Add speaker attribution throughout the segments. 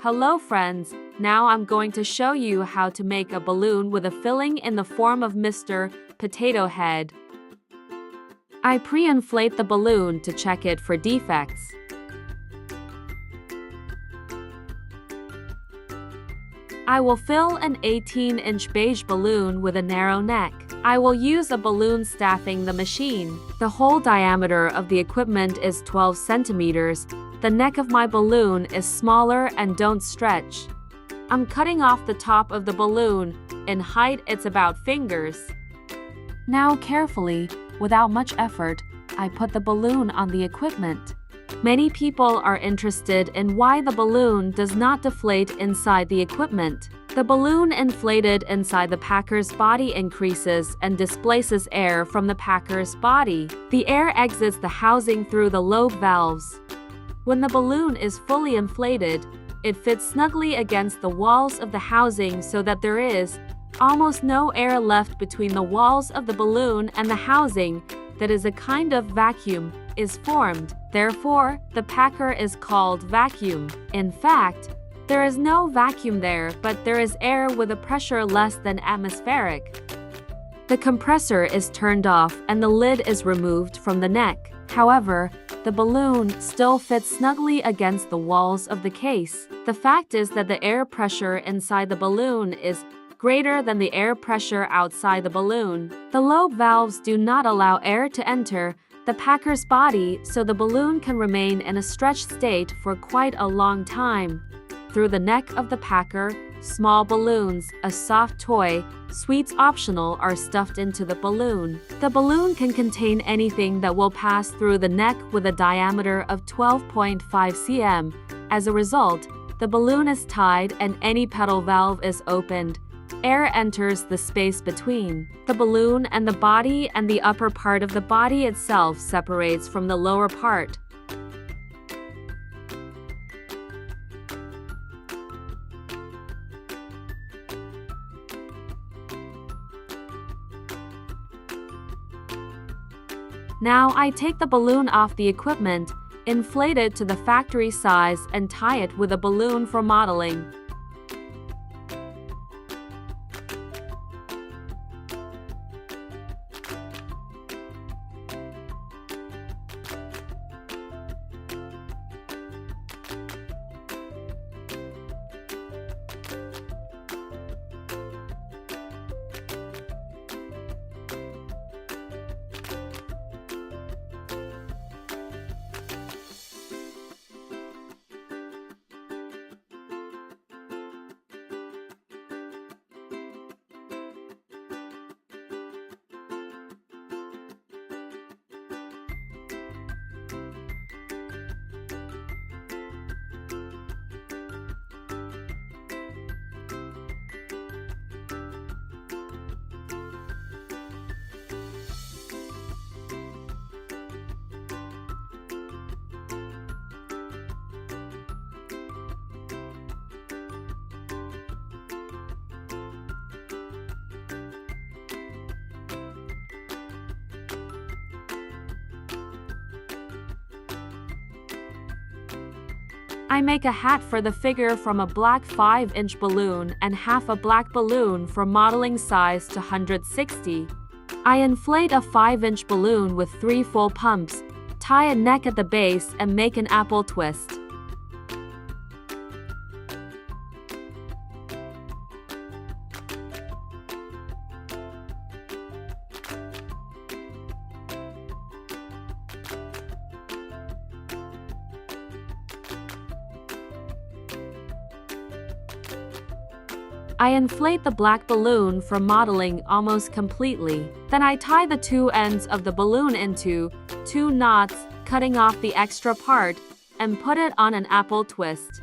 Speaker 1: Hello friends, now I'm going to show you how to make a balloon with a filling in the form of Mr. Potato Head. I pre-inflate the balloon to check it for defects. I will fill an 18-inch beige balloon with a narrow neck. I will use a balloon staffing the machine. The hole diameter of the equipment is 12 centimeters. The neck of my balloon is smaller and don't stretch. I'm cutting off the top of the balloon. In height, it's about fingers. Now carefully, without much effort, I put the balloon on the equipment. Many people are interested in why the balloon does not deflate inside the equipment. The balloon inflated inside the packer's body increases and displaces air from the packer's body. The air exits the housing through the lobe valves. When the balloon is fully inflated, it fits snugly against the walls of the housing so that there is almost no air left between the walls of the balloon and the housing. That is, a kind of vacuum is formed. Therefore, the packer is called vacuum. In fact, there is no vacuum there, but there is air with a pressure less than atmospheric. The compressor is turned off and the lid is removed from the neck. However, the balloon still fits snugly against the walls of the case. The fact is that the air pressure inside the balloon is greater than the air pressure outside the balloon. The lobe valves do not allow air to enter the packer's body, so the balloon can remain in a stretched state for quite a long time. Through the neck of the packer, small balloons, a soft toy, sweets optional, are stuffed into the balloon. The balloon can contain anything that will pass through the neck with a diameter of 12.5 cm. As a result, the balloon is tied and any pedal valve is opened. Air enters the space between the balloon and the body, and the upper part of the body itself separates from the lower part. Now I take the balloon off the equipment, inflate it to the factory size, and tie it with a balloon for modeling. I make a hat for the figure from a black 5-inch balloon and half a black balloon for modeling size to 160. I inflate a 5-inch balloon with 3 full pumps, tie a neck at the base, and make an apple twist. I inflate the black balloon for modeling almost completely. Then I tie the 2 ends of the balloon into 2 knots, cutting off the extra part, and put it on an apple twist.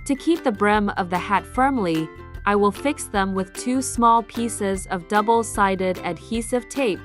Speaker 1: To keep the brim of the hat firmly, I will fix them with 2 small pieces of double-sided adhesive tape.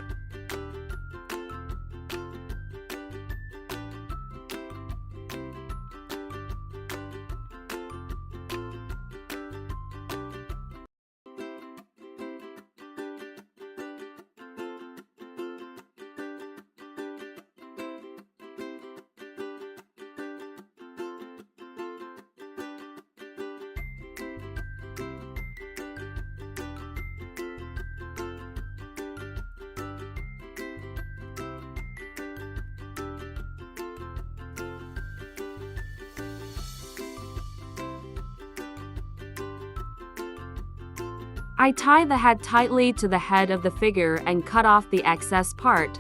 Speaker 1: I tie the head tightly to the head of the figure and cut off the excess part.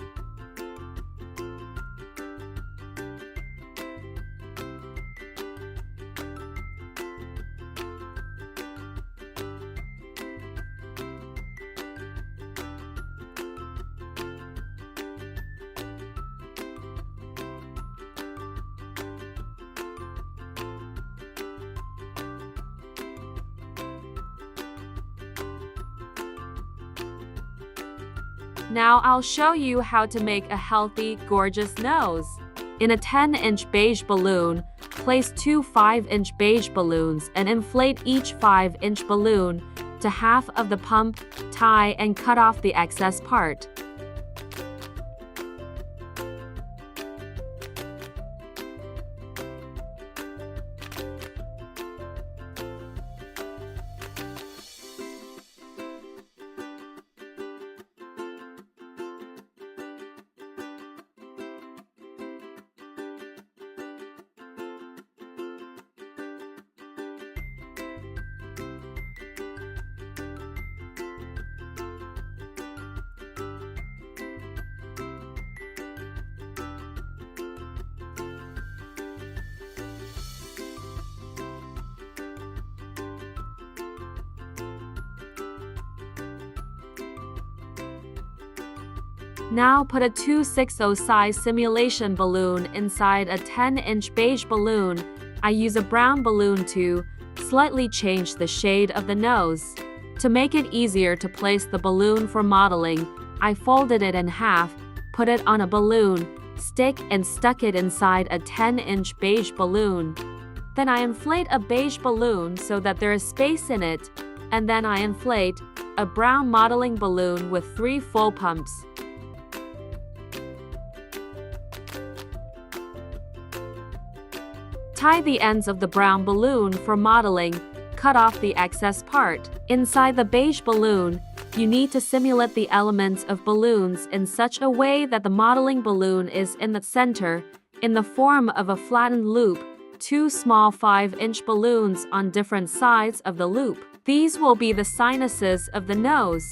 Speaker 1: Now I'll show you how to make a healthy, gorgeous nose. In a 10-inch beige balloon, place 2 5-inch beige balloons and inflate each 5-inch balloon to half of the pump, tie, and cut off the excess part. Now put a 2/6 size simulation balloon inside a 10-inch beige balloon. I use a brown balloon to slightly change the shade of the nose. To make it easier to place the balloon for modeling, I folded it in half, put it on a balloon, stick and stuck it inside a 10-inch beige balloon. Then I inflate a beige balloon so that there is space in it, and then I inflate a brown modeling balloon with 3 full pumps. Tie the ends of the brown balloon for modeling, cut off the excess part. Inside the beige balloon, you need to simulate the elements of balloons in such a way that the modeling balloon is in the center, in the form of a flattened loop, 2 small 5-inch balloons on different sides of the loop. These will be the sinuses of the nose.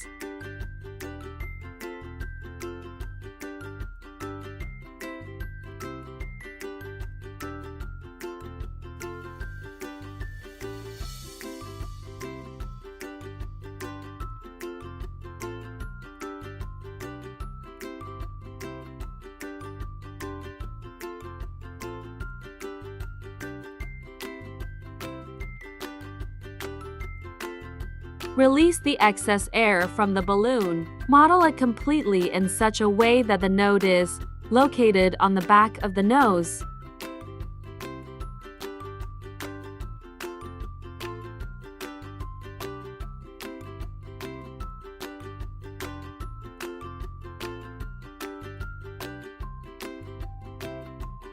Speaker 1: Release the excess air from the balloon. Model it completely in such a way that the node is located on the back of the nose.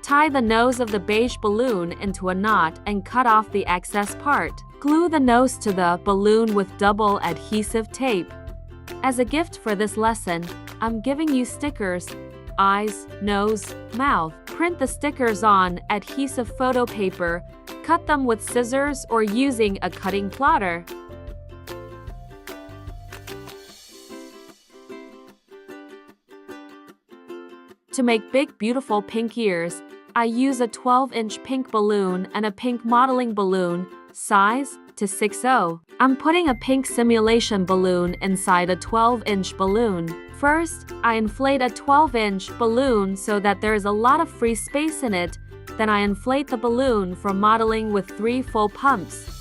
Speaker 1: Tie the nose of the beige balloon into a knot and cut off the excess part. Glue the nose to the balloon with double adhesive tape. As a gift for this lesson, I'm giving you stickers: eyes, nose, mouth. Print the stickers on adhesive photo paper, cut them with scissors or using a cutting plotter. To make big, beautiful pink ears, I use a 12-inch pink balloon and a pink modeling balloon, size to 6/0. I'm putting a pink simulation balloon inside a 12-inch balloon. First, I inflate a 12-inch balloon so that there is a lot of free space in it. Then I inflate the balloon for modeling with 3 full pumps.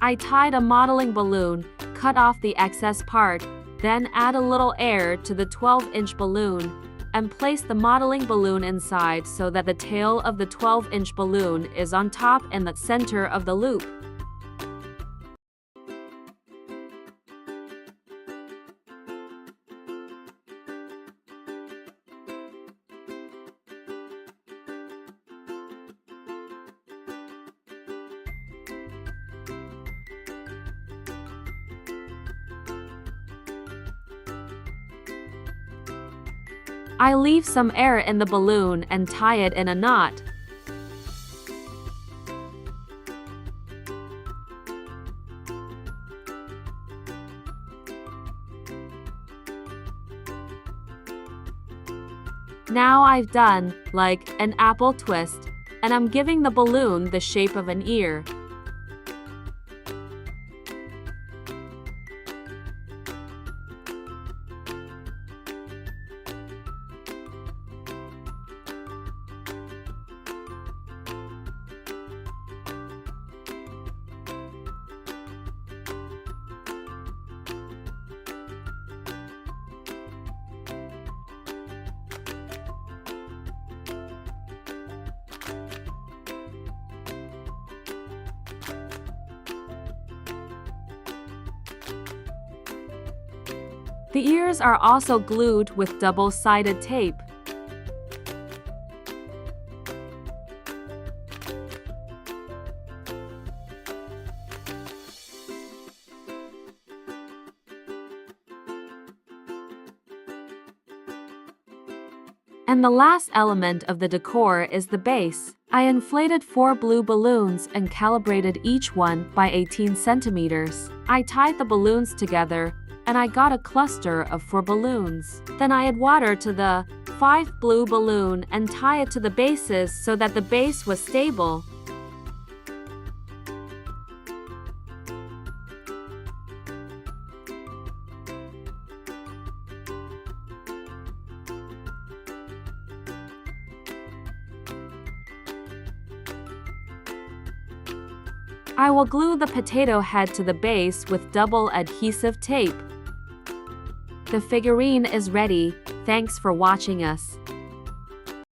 Speaker 1: I tied a modeling balloon, cut off the excess part, then add a little air to the 12-inch balloon, and place the modeling balloon inside so that the tail of the 12-inch balloon is on top in the center of the loop. I leave some air in the balloon and tie it in a knot. Now I've done, like, an apple twist, and I'm giving the balloon the shape of an ear. The ears are also glued with double-sided tape. And the last element of the decor is the base. I inflated 4 blue balloons and calibrated each one by 18 centimeters. I tied the balloons together, and I got a cluster of 4 balloons. Then I add water to the 5 blue balloon and tie it to the bases so that the base was stable. I will glue the potato head to the base with double adhesive tape. The figurine is ready. Thanks for watching us.